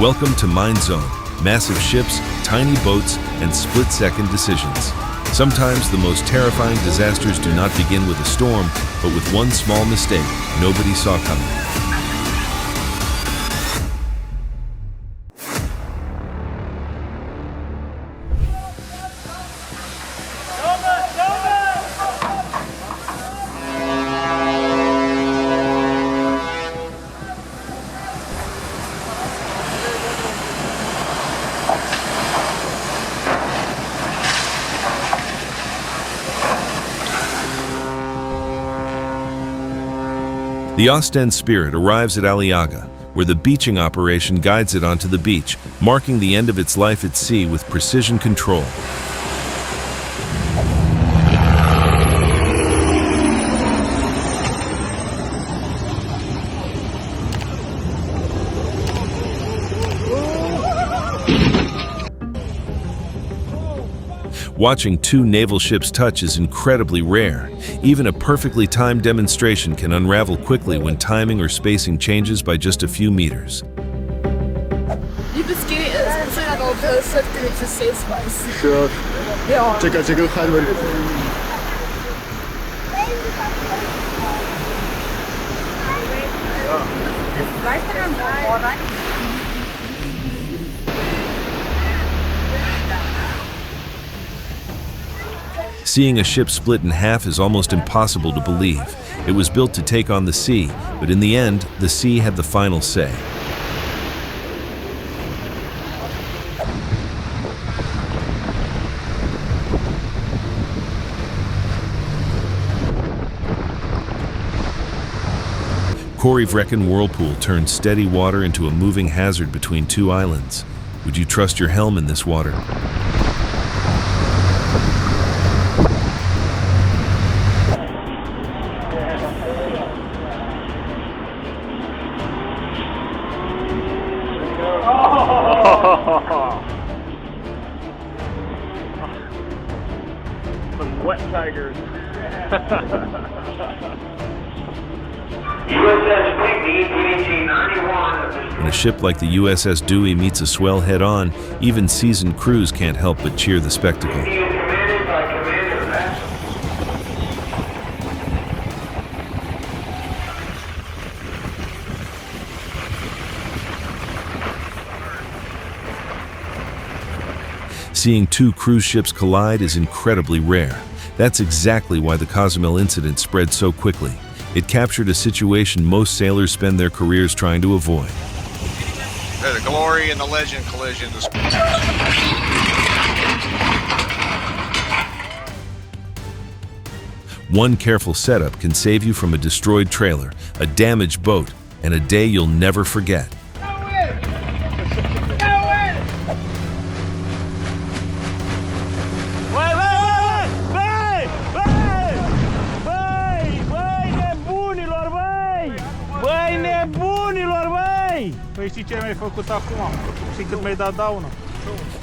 Welcome to Mind Zone. Massive ships, tiny boats, and split-second decisions. Sometimes the most terrifying disasters do not begin with a storm, but with one small mistake nobody saw coming. The Ostend Spirit arrives at Aliaga, where the beaching operation guides it onto the beach, marking the end of its life at sea with precision control. Watching two naval ships touch is incredibly rare. Even a perfectly timed demonstration can unravel quickly when timing or spacing changes by just a few meters. Sure. Check hardware. Seeing a ship split in half is almost impossible to believe. It was built to take on the sea, but in the end, the sea had the final say. Corryvreckan Whirlpool turned steady water into a moving hazard between two islands. Would you trust your helm in this water? Some wet tigers. When a ship like the USS Dewey meets a swell head-on, even seasoned crews can't help but cheer the spectacle. Seeing two cruise ships collide is incredibly rare. That's exactly why the Cozumel incident spread so quickly. It captured a situation most sailors spend their careers trying to avoid. The glory and the legend collision. One careful setup can save you from a destroyed trailer, a damaged boat, and a day you'll never forget.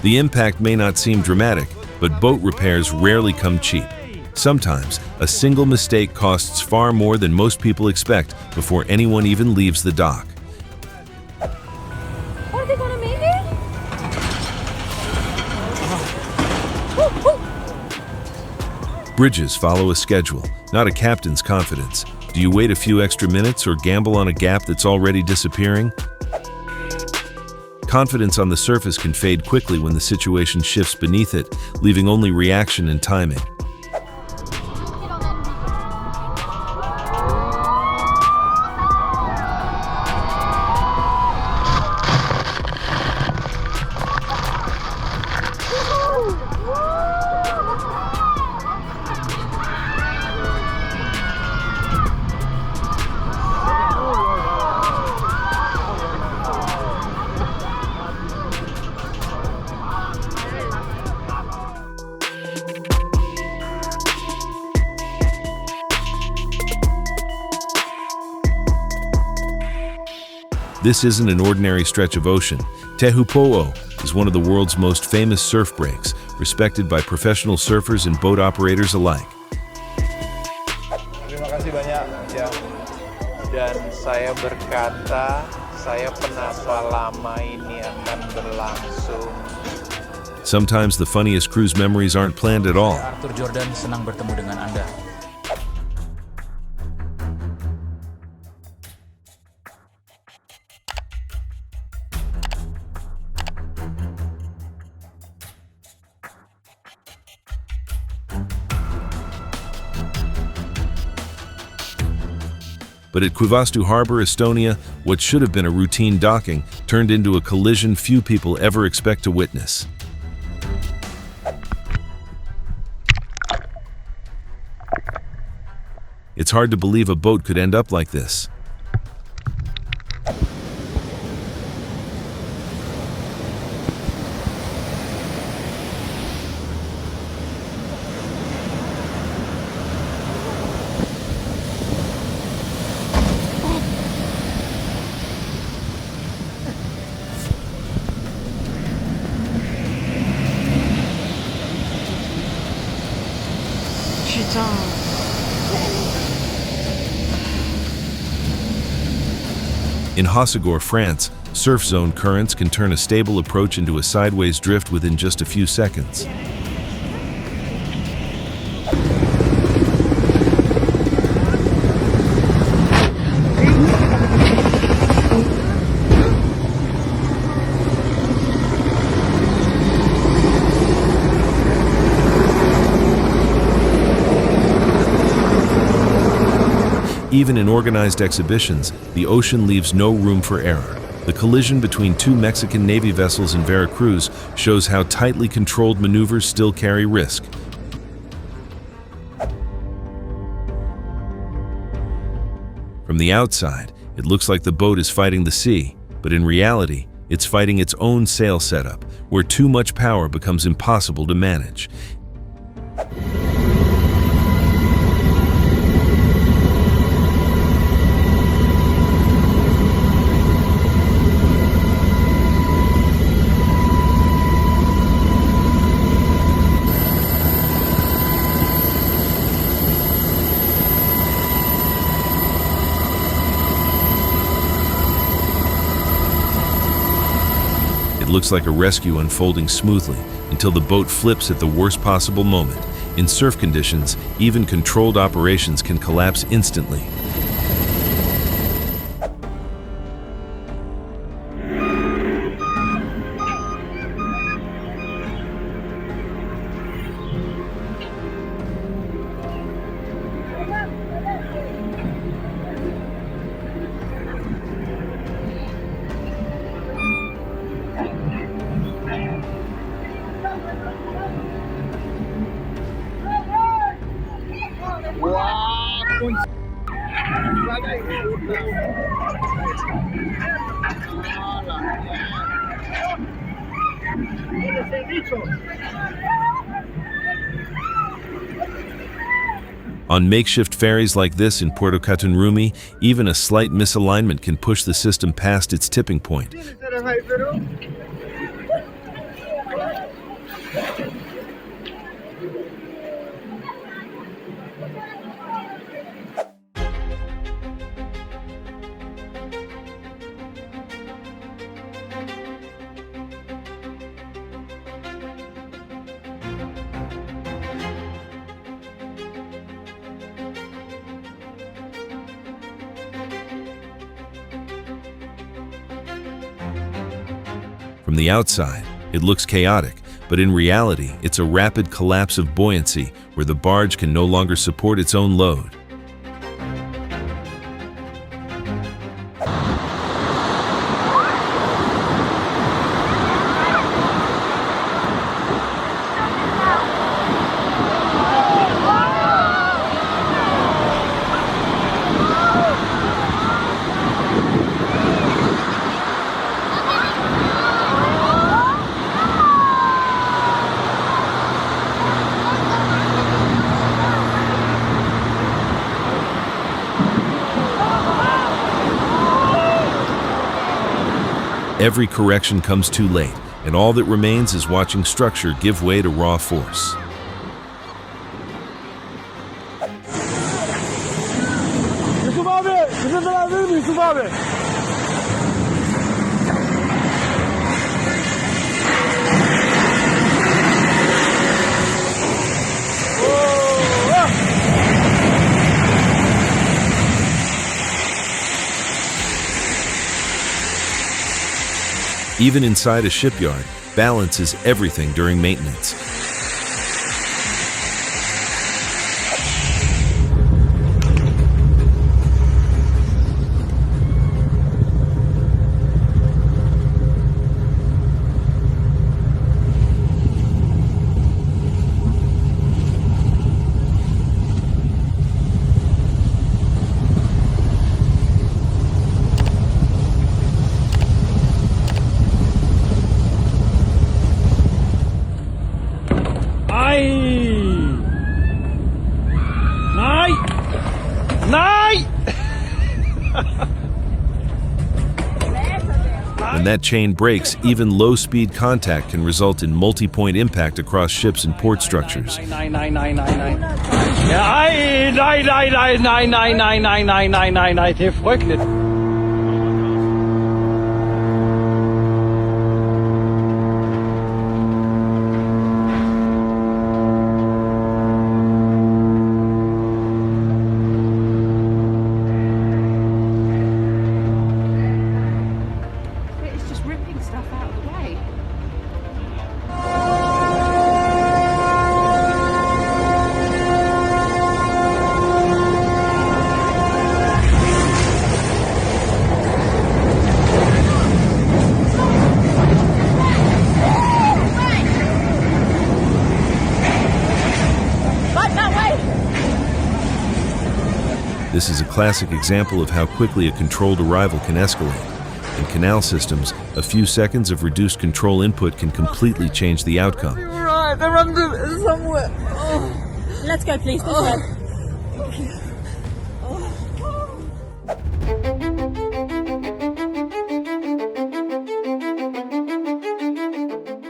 The impact may not seem dramatic, but boat repairs rarely come cheap. Sometimes, a single mistake costs far more than most people expect before anyone even leaves the dock. Are they gonna make it? Bridges follow a schedule, not a captain's confidence. Do you wait a few extra minutes or gamble on a gap that's already disappearing? Confidence on the surface can fade quickly when the situation shifts beneath it, leaving only reaction and timing. This isn't an ordinary stretch of ocean. Tehupo'o is one of the world's most famous surf breaks, respected by professional surfers and boat operators alike. Terima kasih banyak ya. Dan saya berkata Saya penata lama ini akan berlangsung. Sometimes the funniest cruise memories aren't planned at all. Arthur Jordan, senang bertemu dengan Anda. But at Kuvastu Harbor, Estonia, what should have been a routine docking turned into a collision few people ever expect to witness. It's hard to believe a boat could end up like this. In Hossegor, France, surf zone currents can turn a stable approach into a sideways drift within just a few seconds. Even in organized exhibitions, the ocean leaves no room for error. The collision between two Mexican Navy vessels in Veracruz shows how tightly controlled maneuvers still carry risk. From the outside, it looks like the boat is fighting the sea, but in reality, it's fighting its own sail setup, where too much power becomes impossible to manage. It looks like a rescue unfolding smoothly until the boat flips at the worst possible moment. In surf conditions, even controlled operations can collapse instantly. On makeshift ferries like this in Puerto Catunrumi, even a slight misalignment can push the system past its tipping point. From the outside, it looks chaotic, but in reality, it's a rapid collapse of buoyancy where the barge can no longer support its own load. Every correction comes too late, and all that remains is watching structure give way to raw force. Even inside a shipyard, balance is everything during maintenance. When that chain breaks, even low-speed contact can result in multi-point impact across ships and port structures. It's just ripping stuff out of the way. This is a classic example of how quickly a controlled arrival can escalate. In canal systems, a few seconds of reduced control input can completely change the outcome. Right, they're under somewhere. Oh. Let's go, please. This way.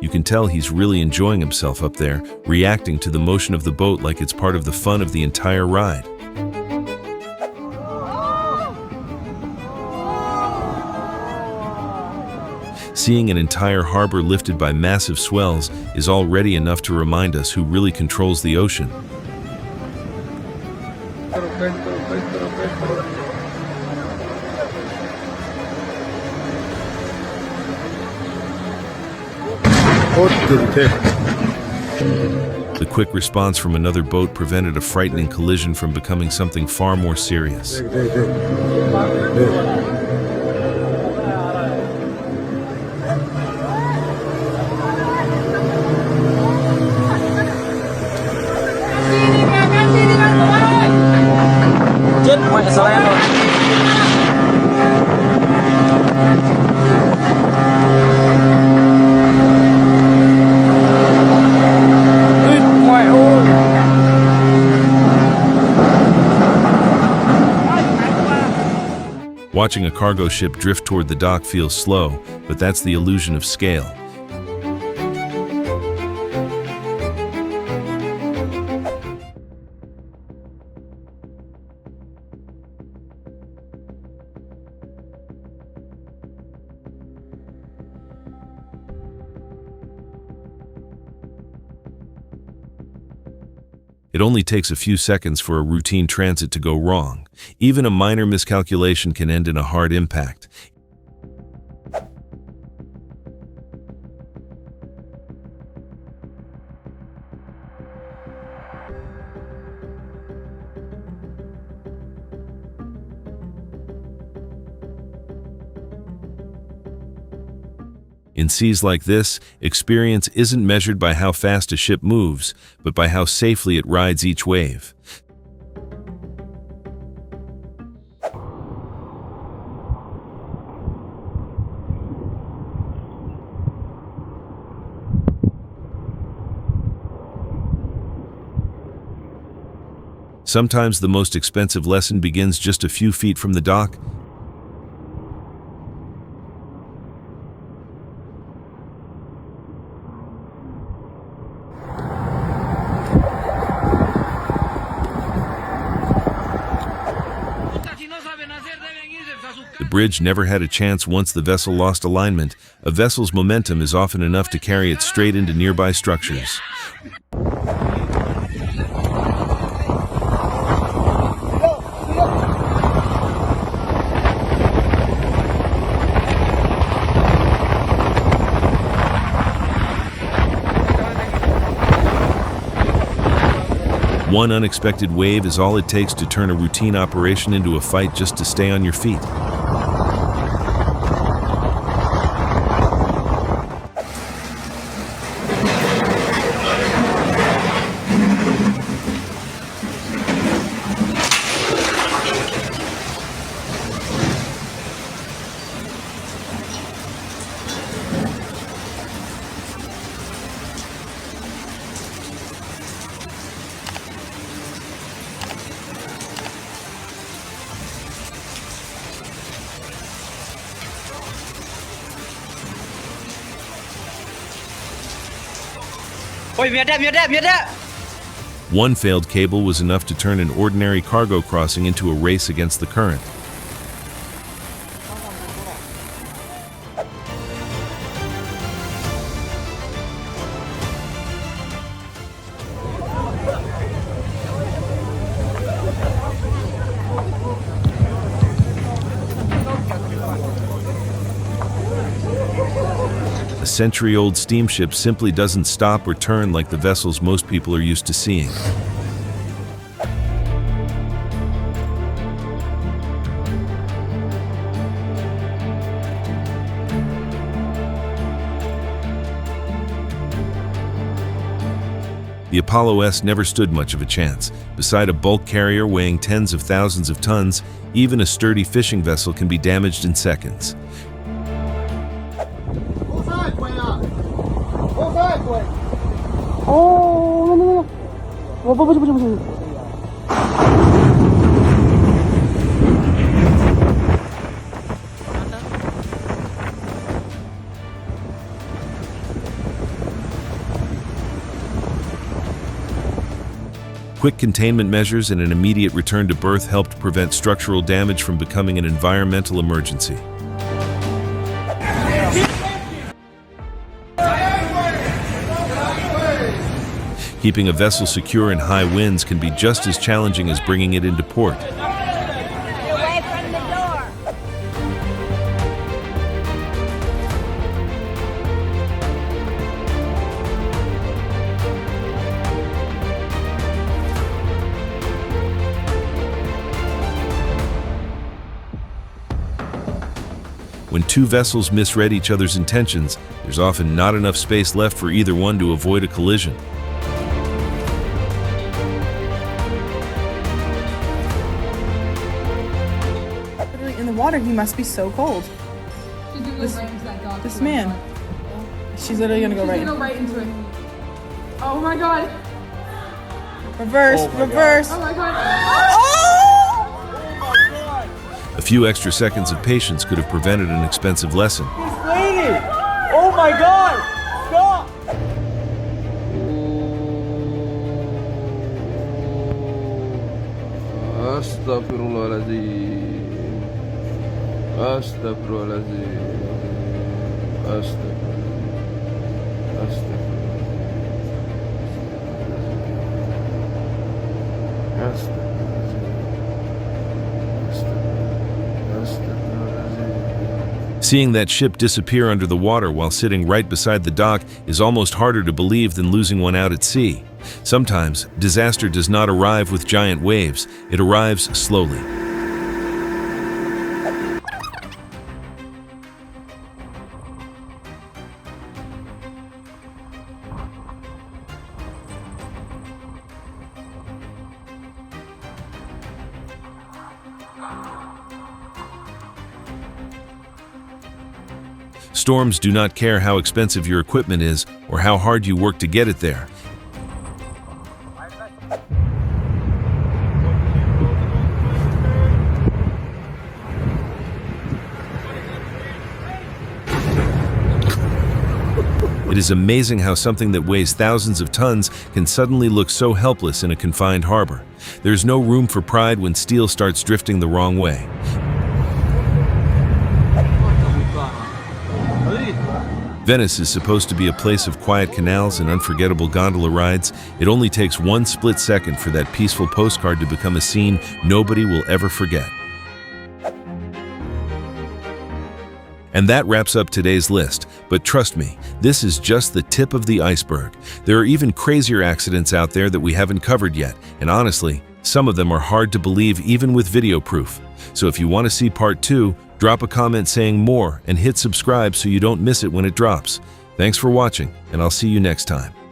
You can tell he's really enjoying himself up there, reacting to the motion of the boat like it's part of the fun of the entire ride. Seeing an entire harbor lifted by massive swells is already enough to remind us who really controls the ocean. The quick response from another boat prevented a frightening collision from becoming something far more serious. Watching a cargo ship drift toward the dock feels slow, but that's the illusion of scale. It only takes a few seconds for a routine transit to go wrong. Even a minor miscalculation can end in a hard impact. In seas like this, experience isn't measured by how fast a ship moves, but by how safely it rides each wave. Sometimes the most expensive lesson begins just a few feet from the dock. The bridge never had a chance once the vessel lost alignment. A vessel's momentum is often enough to carry it straight into nearby structures. One unexpected wave is all it takes to turn a routine operation into a fight just to stay on your feet. One failed cable was enough to turn an ordinary cargo crossing into a race against the current. A century-old steamship simply doesn't stop or turn like the vessels most people are used to seeing. The Apollo S never stood much of a chance. Beside a bulk carrier weighing tens of thousands of tons, even a sturdy fishing vessel can be damaged in seconds. Quick containment measures and an immediate return to berth helped prevent structural damage from becoming an environmental emergency. Keeping a vessel secure in high winds can be just as challenging as bringing it into port. Away from the door. When two vessels misread each other's intentions, there's often not enough space left for either one to avoid a collision. In the water, he must be so cold. She's gonna go right into that dog. This man. She's literally gonna go right. She's gonna go right into it. Oh my god. Reverse, reverse. Oh my god. A few extra seconds of patience could have prevented an expensive lesson. Oh my god! Stop! Astaghfirullahaladzim. Astaghfirullahaladzim. Seeing that ship disappear under the water while sitting right beside the dock is almost harder to believe than losing one out at sea. Sometimes, disaster does not arrive with giant waves, it arrives slowly. Storms do not care how expensive your equipment is or how hard you work to get it there. It is amazing how something that weighs thousands of tons can suddenly look so helpless in a confined harbor. There's no room for pride when steel starts drifting the wrong way. Venice is supposed to be a place of quiet canals and unforgettable gondola rides. It only takes one split second for that peaceful postcard to become a scene nobody will ever forget. And that wraps up today's list, but trust me, this is just the tip of the iceberg. There are even crazier accidents out there that we haven't covered yet, and honestly, some of them are hard to believe even with video proof. So if you want to see part 2, drop a comment saying more and hit subscribe so you don't miss it when it drops. Thanks for watching, and I'll see you next time.